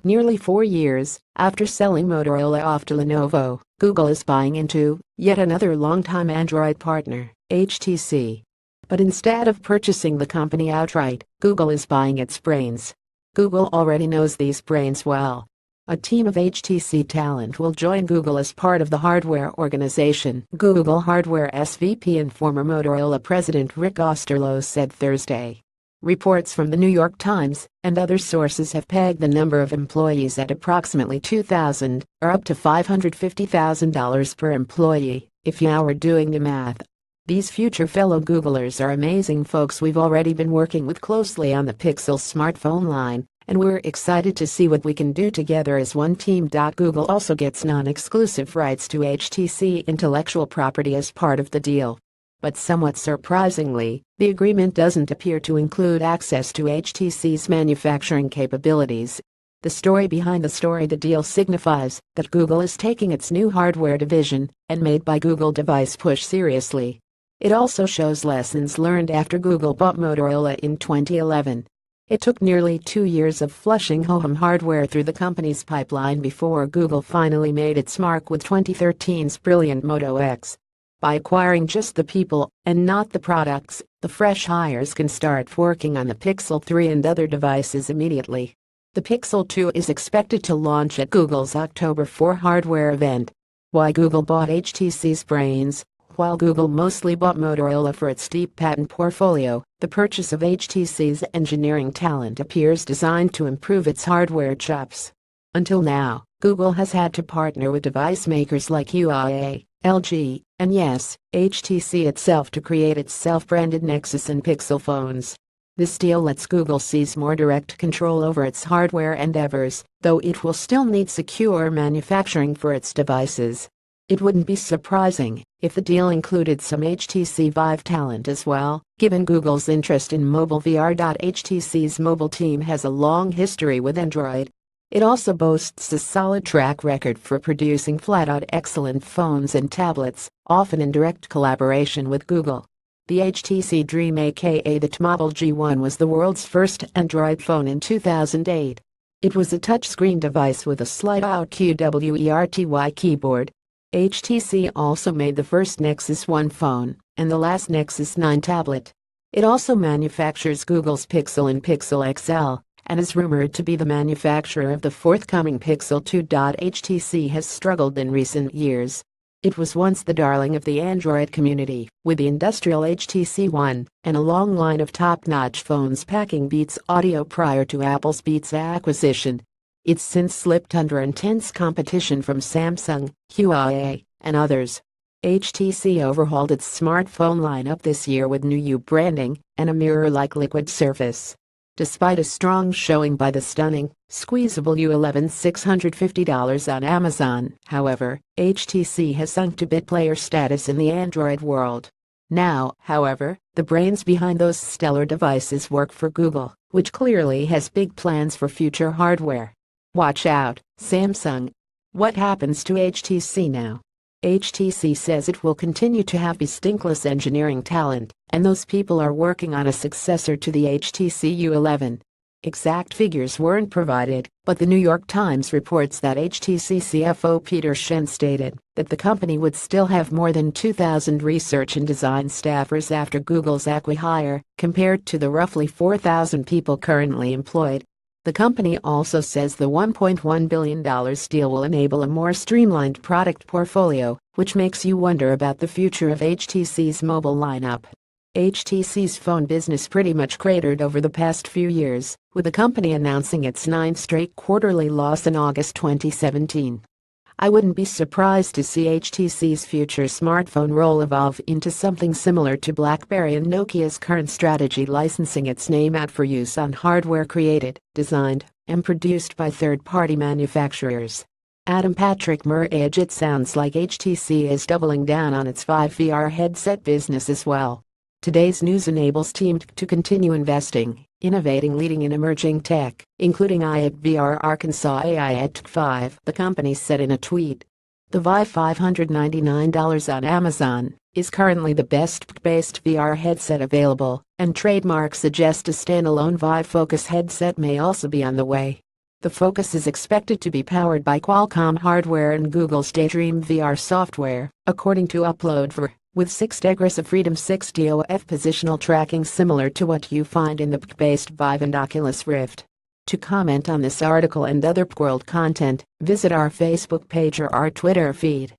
Nearly 4 years after selling Motorola off to Lenovo, Google is buying into yet another longtime Android partner, HTC. But instead of purchasing the company outright, Google is buying its brains. Google already knows these brains well. A team of HTC talent will join Google as part of the hardware organization, Google Hardware SVP and former Motorola president Rick Osterloh said Thursday. Reports from the New York Times and other sources have pegged the number of employees at approximately 2,000, or up to $550,000 per employee, if you were doing the math. These future fellow Googlers are amazing folks we've already been working with closely on the Pixel smartphone line, and we're excited to see what we can do together as one team. Google also gets non-exclusive rights to HTC intellectual property as part of the deal. But somewhat surprisingly, the agreement doesn't appear to include access to HTC's manufacturing capabilities. The story behind the story: the deal signifies that Google is taking its new hardware division and Made by Google device push seriously. It also shows lessons learned after Google bought Motorola in 2011. It took nearly 2 years of flushing home hardware through the company's pipeline before Google finally made its mark with 2013's brilliant Moto X. By acquiring just the people and not the products, the fresh hires can start working on the Pixel 3 and other devices immediately. The Pixel 2 is expected to launch at Google's October 4 hardware event. Why Google bought HTC's brains? While Google mostly bought Motorola for its deep patent portfolio, the purchase of HTC's engineering talent appears designed to improve its hardware chops. Until now, Google has had to partner with device makers like Huawei, LG, and yes, HTC itself to create its self-branded Nexus and Pixel phones. This deal lets Google seize more direct control over its hardware endeavors, though it will still need secure manufacturing for its devices. It wouldn't be surprising if the deal included some HTC Vive talent as well, given Google's interest in mobile VR. HTC's mobile team has a long history with Android. It also boasts a solid track record for producing flat-out excellent phones and tablets, often in direct collaboration with Google. The HTC Dream aka the T-Mobile G1 was the world's first Android phone in 2008. It was a touchscreen device with a slide-out QWERTY keyboard. HTC also made the first Nexus 1 phone and the last Nexus 9 tablet. It also manufactures Google's Pixel and Pixel XL, and is rumored to be the manufacturer of the forthcoming Pixel 2. HTC has struggled in recent years. It was once the darling of the Android community, with the industrial HTC One and a long line of top-notch phones packing Beats Audio prior to Apple's Beats acquisition. It's since slipped under intense competition from Samsung, Huawei, and others. HTC overhauled its smartphone lineup this year with new U branding and a mirror-like liquid surface. Despite a strong showing by the stunning, squeezable U11 $650 on Amazon, however, HTC has sunk to bit player status in the Android world. Now, however, the brains behind those stellar devices work for Google, which clearly has big plans for future hardware. Watch out, Samsung. What happens to HTC now? HTC says it will continue to have bestinkless engineering talent, and those people are working on a successor to the HTC U11. Exact figures weren't provided, but the New York Times reports that HTC CFO Peter Shen stated that the company would still have more than 2,000 research and design staffers after Google's acqui-hire, compared to the roughly 4,000 people currently employed. The company also says the $1.1 billion deal will enable a more streamlined product portfolio, which makes you wonder about the future of HTC's mobile lineup. HTC's phone business pretty much cratered over the past few years, with the company announcing its 9th straight quarterly loss in August 2017. I wouldn't be surprised to see HTC's future smartphone role evolve into something similar to BlackBerry and Nokia's current strategy, licensing its name out for use on hardware created, designed, and produced by third-party manufacturers. Adam Patrick Murray: it sounds like HTC is doubling down on its Vive VR headset business as well. Today's news enables team to continue investing, innovating, leading in emerging tech, including VR Arkansas AI at 5, the company said in a tweet. The Vive $599 on Amazon is currently the best-based VR headset available, and trademark suggests a standalone Vive Focus headset may also be on the way. The Focus is expected to be powered by Qualcomm hardware and Google's Daydream VR software, according to Uploadver, with 6 degrees of freedom 6 DOF positional tracking similar to what you find in the PK-based Vive and Oculus Rift. To comment on this article and other PK World content, visit our Facebook page or our Twitter feed.